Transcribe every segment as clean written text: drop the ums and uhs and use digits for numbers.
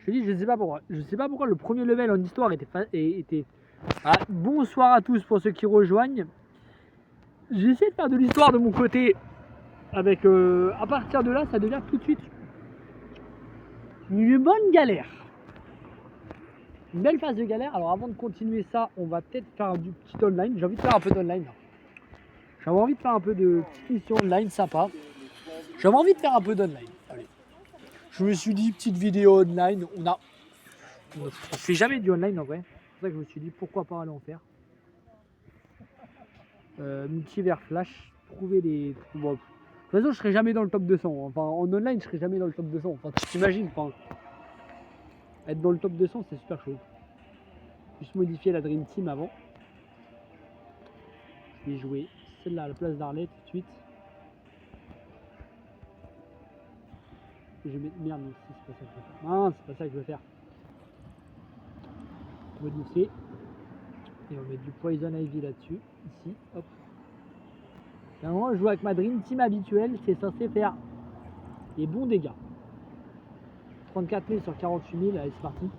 Je te dis, je sais pas pourquoi. Je sais pas pourquoi le premier level en histoire était... Ah, bonsoir à tous pour ceux qui rejoignent. J'ai essayé de faire de l'histoire de mon côté. Avec, à partir de là, ça devient tout de suite une bonne galère. Une belle phase de galère. Alors avant de continuer ça, on va peut-être faire du petit online. J'ai envie de faire un peu d'online. J'avais envie de faire un peu de petites missions online sympa. J'avais envie de faire un peu d'online. Allez. Je me suis dit, petite vidéo online. On fait jamais du online en vrai. C'est pour ça que je me suis dit, pourquoi pas aller en faire. Multivers Flash. Trouver des... Bon, de toute façon, je serai jamais dans le top 200. Enfin, en online, je serai jamais dans le top 200. Enfin, tu t'imagines, enfin, être dans le top 200, c'est super chaud. Juste modifier la Dream Team avant. Je vais jouer celle-là à la place d'Arlet tout de suite. Je vais mettre... Merde, c'est pas ça que je veux faire. Non, c'est pas ça que je veux faire. Modifier. Et on va mettre du Poison Ivy là-dessus. Ici, hop. Normalement, je joue avec ma Dream Team habituelle. C'est censé faire des bons dégâts. 34 000 sur 48 000. Allez, c'est parti.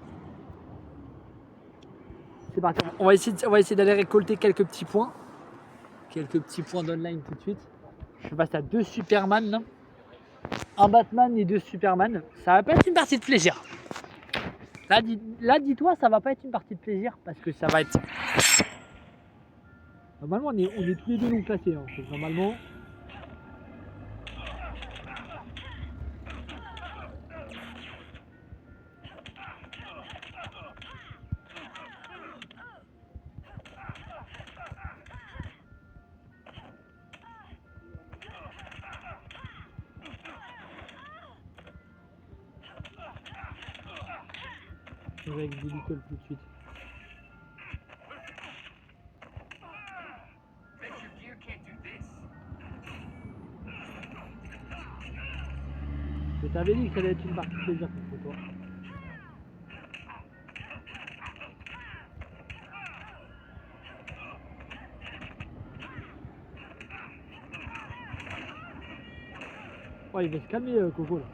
C'est parti. On va essayer d'aller récolter quelques petits points. Quelques petits points d'online tout de suite. Je passe à 2 Superman. Là. Un Batman et 2 Superman. Ça va pas être une partie de plaisir. Là, dis-toi, ça va pas être une partie de plaisir parce que ça va être. Normalement, on est tous les deux non classés. Hein. Normalement. Je vais avec Doolittle tout de suite. Je t'avais dit que ça allait être une partie de plaisir contre toi. Oh, il va se calmer, Coco, là.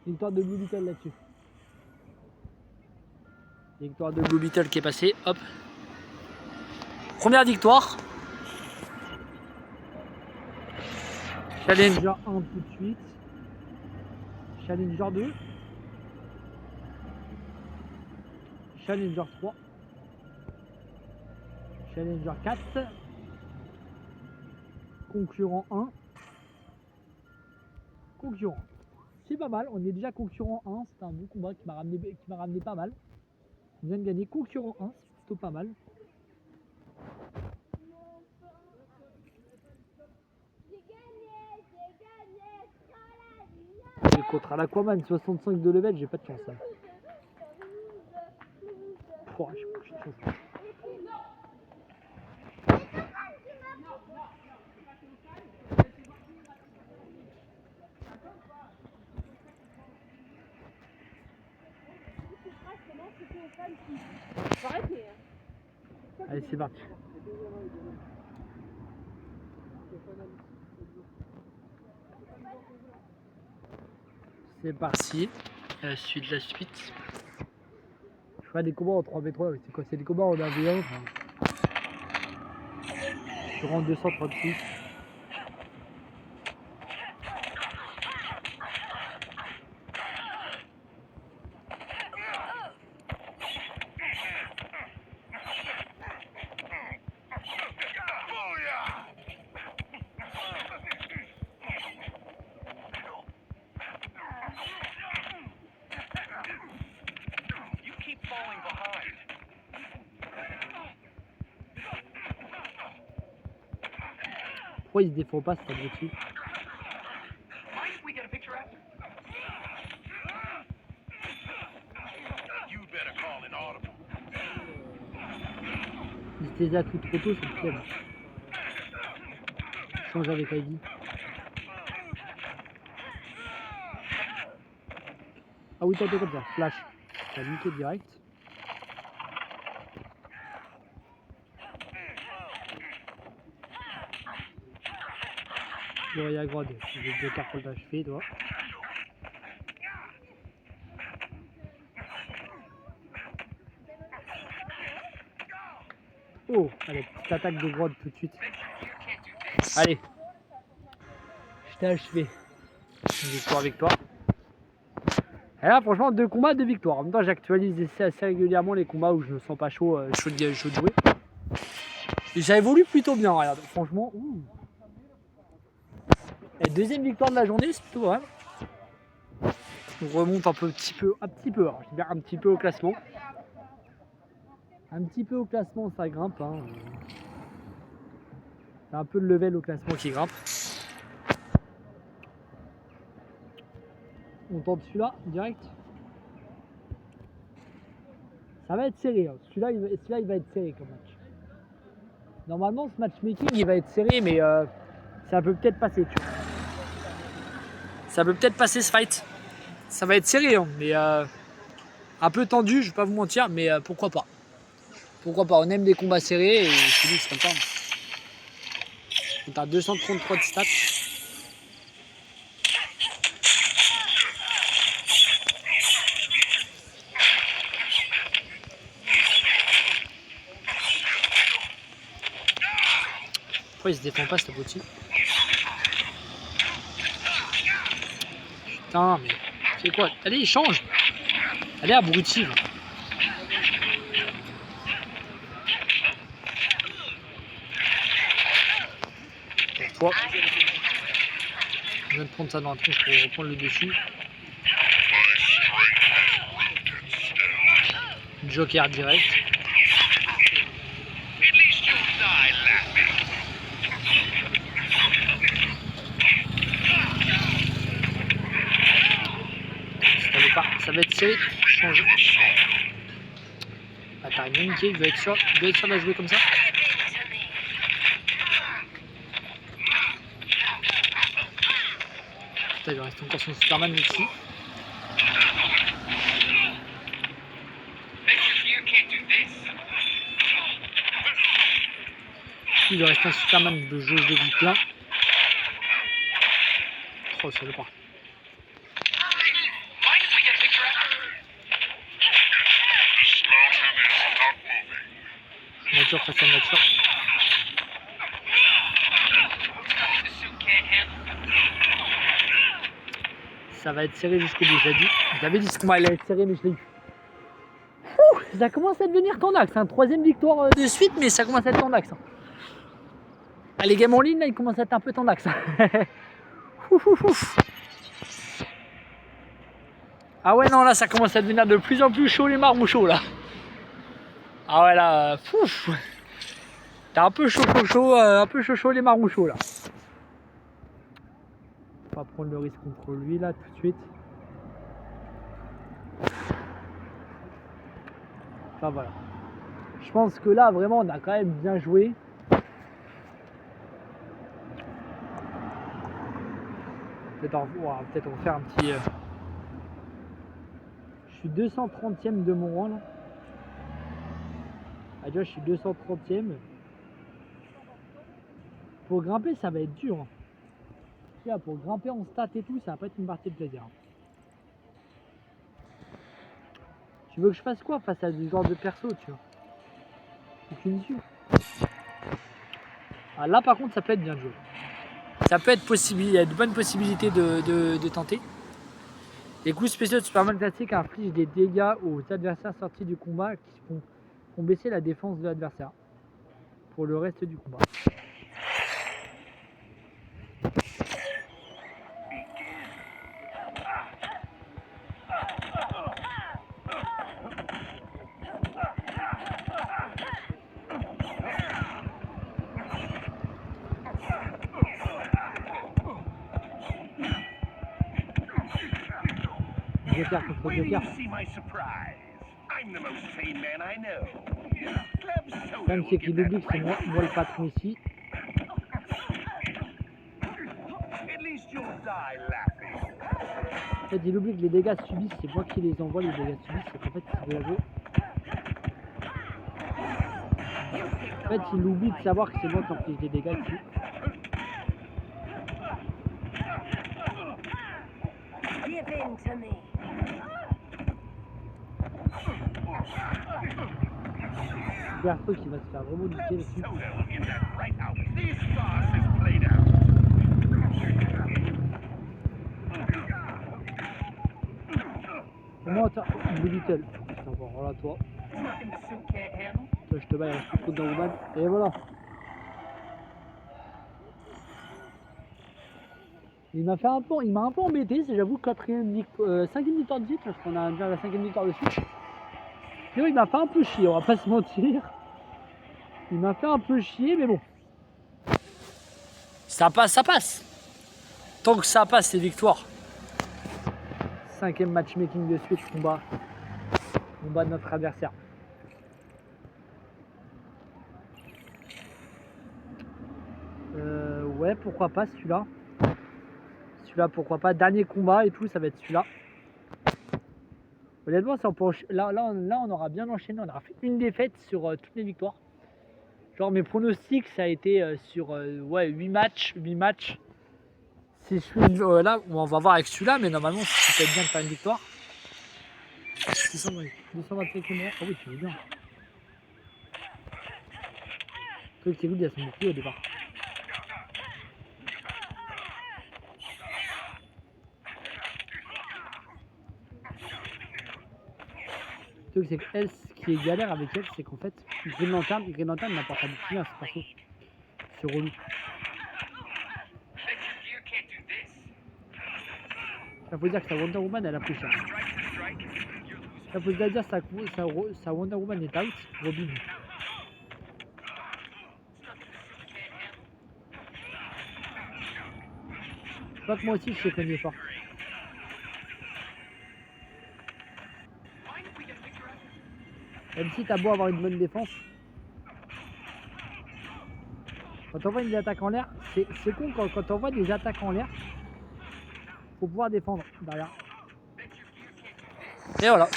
Victoire de Blue Beetle là-dessus. Victoire de Blue Beetle qui est passée. Hop. Première victoire. Challenger 1 tout de suite. Challenger 2. Challenger 3. Challenger 4. Concurrent 1. Concurrent. C'est pas mal, on est déjà concurrent 1. C'était un bon combat qui m'a ramené pas mal. On vient de gagner concurrent 1, c'est plutôt pas mal. Et contre l'Aquaman 65 de level, j'ai pas de chance. Hein. Oh, j'ai pas de chance. Allez, c'est parti. C'est parti. La suite. Je ferai des combats en 3v3. C'est quoi? C'est des combats en 1v1. Enfin. Je rentre 236. Pourquoi il se défend pas cet abruti? Il se les a tout trop tôt, c'est le problème. Change avec Heidi. Ah oui, t'as été comme ça. Flash. T'as niqué direct. Gloria Grod. J'ai deux cartes d'achever, toi. Oh, allez, petite attaque de Grod tout de suite. Allez. Je t'ai achevé. Une victoire avec toi. Et là, franchement, 2 combats, 2 victoires. En même temps, j'actualise assez régulièrement les combats où je me sens pas chaud, chaud de jouer. Et ça évolue plutôt bien, regarde. Franchement, ouh. Et deuxième victoire de la journée, c'est plutôt vrai. On remonte un petit peu, alors, je dis bien un petit peu au classement. Un petit peu au classement, ça grimpe. Hein. C'est un peu de level au classement qui grimpe. On tente celui-là, direct. Ça va être serré. Hein. Celui-là, il va être serré comme match. Normalement, ce matchmaking, il va être serré, mais ça peut peut-être passer. Tu vois. Ça peut peut-être passer ce fight. Ça va être serré, hein, mais un peu tendu, je vais pas vous mentir, mais pourquoi pas. Pourquoi pas, on aime des combats serrés et je te dis, c'est comme ça. On a 233 de stats. Pourquoi il se défend pas ce abruti? Putain, mais c'est quoi? Allez, il change. Allez, abruti. Toi. Je viens de prendre ça dans la tronche pour reprendre le dessus. Joker direct. Ça va être serré. Change. Ah, t'as rien niqué, il doit être sûr de la jouer comme ça. Putain, il reste encore son Superman ici. Il lui reste un Superman de jauge de vie plein. Oh, ça le part. Nature face à nature. Ça va être serré jusqu'au bout, j'ai dit. J'avais dit ce combat allait être serré, mais je l'ai eu. Ça commence à devenir tendax. Hein. 3e victoire de suite, mais ça commence à être tendax. Hein. Ah, les games en ligne, là, ils commencent à être un peu tendax. Ah ouais, non, là, ça commence à devenir de plus en plus chaud, les marrons chauds, là. Ah ouais, là, t'as un peu chaud, les marrons chauds, là. On va prendre le risque contre lui, là, tout de suite. Enfin, voilà. Je pense que là, vraiment, on a quand même bien joué. Peut-être on va faire un petit... Je suis 230e de mon rang, là. Ah, déjà, je suis 230e. Pour grimper, ça va être dur. Hein. Là, pour grimper en stats et tout, ça va pas être une partie de plaisir. Tu veux que je fasse quoi face à ce genre de perso, tu vois? Aucune issue. Ah, là, par contre, ça peut être bien joué. Ça peut être possible, il y a de bonnes possibilités de tenter. Les coups spéciaux de Superman classique infligent des dégâts aux adversaires sortis du combat qui font baisser la défense de l'adversaire pour le reste du combat. Joker contre Joker. Même c'est qu'il oublie que c'est moi le patron ici. En fait, il oublie que les dégâts subis, c'est moi qui les envoie, les dégâts subis, c'est qu'en fait, il veut la jouer. En fait, il oublie de savoir que c'est moi qui inflige des dégâts dessus. Berthaud qui va se faire vraiment niquer dessus. Comment attends, Blue Beetle. Attends, bon, voilà toi. Toi je te bats, il reste plus trop dans Woman. Et voilà. Il m'a un peu embêté, j'avoue, 5e victoire de suite, parce qu'on a déjà la 5e victoire de suite. Mais oui, il m'a fait un peu chier, on va pas se mentir. Il m'a fait un peu chier, mais bon. Ça passe, ça passe. Tant que ça passe, c'est victoire. 5e matchmaking de suite, combat de notre adversaire. Ouais, pourquoi pas celui-là. Celui-là, pourquoi pas. Dernier combat et tout, ça va être celui-là. Honnêtement, ça, là, on aura bien enchaîné. On aura fait une défaite sur toutes les victoires. Genre, mes pronostics, ça a été sur ouais, 8 matchs. Si je suis là, on va voir avec celui-là, mais normalement, c'est peut-être bien de faire une victoire. 225 km. Ah oui, tu veux bien. Le truc qui est good, il y a son bouclier au départ. Le truc, c'est qu'elle, ce qui est galère avec elle, c'est qu'en fait, Green Lantern n'apporte pas bouclier, c'est pas faux. C'est relou. Ça veut dire que sa Wonder Woman, elle a pris cher. Ça veut dire que sa Wonder Woman est out, Robin. Je crois que moi aussi, je sais cogner fort. Même si t'as beau avoir une bonne défense, quand on voit une attaque en l'air, c'est con quand on voit des attaques en l'air, faut pouvoir défendre derrière. Et voilà.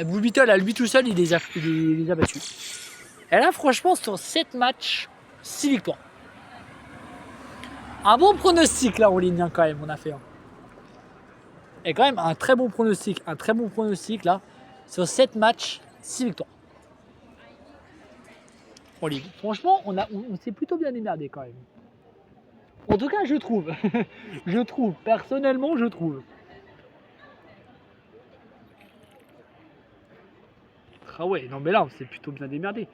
Blue Beetle, à lui tout seul, il les a battus. Et là, franchement, sur 7 matchs, 6 victoires. Un bon pronostic là en ligne, hein, quand même, on a fait. Hein. Et quand même, un très bon pronostic là. Sur 7 matchs, 6 victoires. En ligne. Franchement, on s'est plutôt bien démerdé quand même. En tout cas, je trouve. Personnellement, je trouve. Ah ouais, non mais là, on s'est plutôt bien démerdé.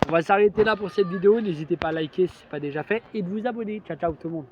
On va s'arrêter là pour cette vidéo. N'hésitez pas à liker si ce n'est pas déjà fait et de vous abonner. Ciao, ciao tout le monde.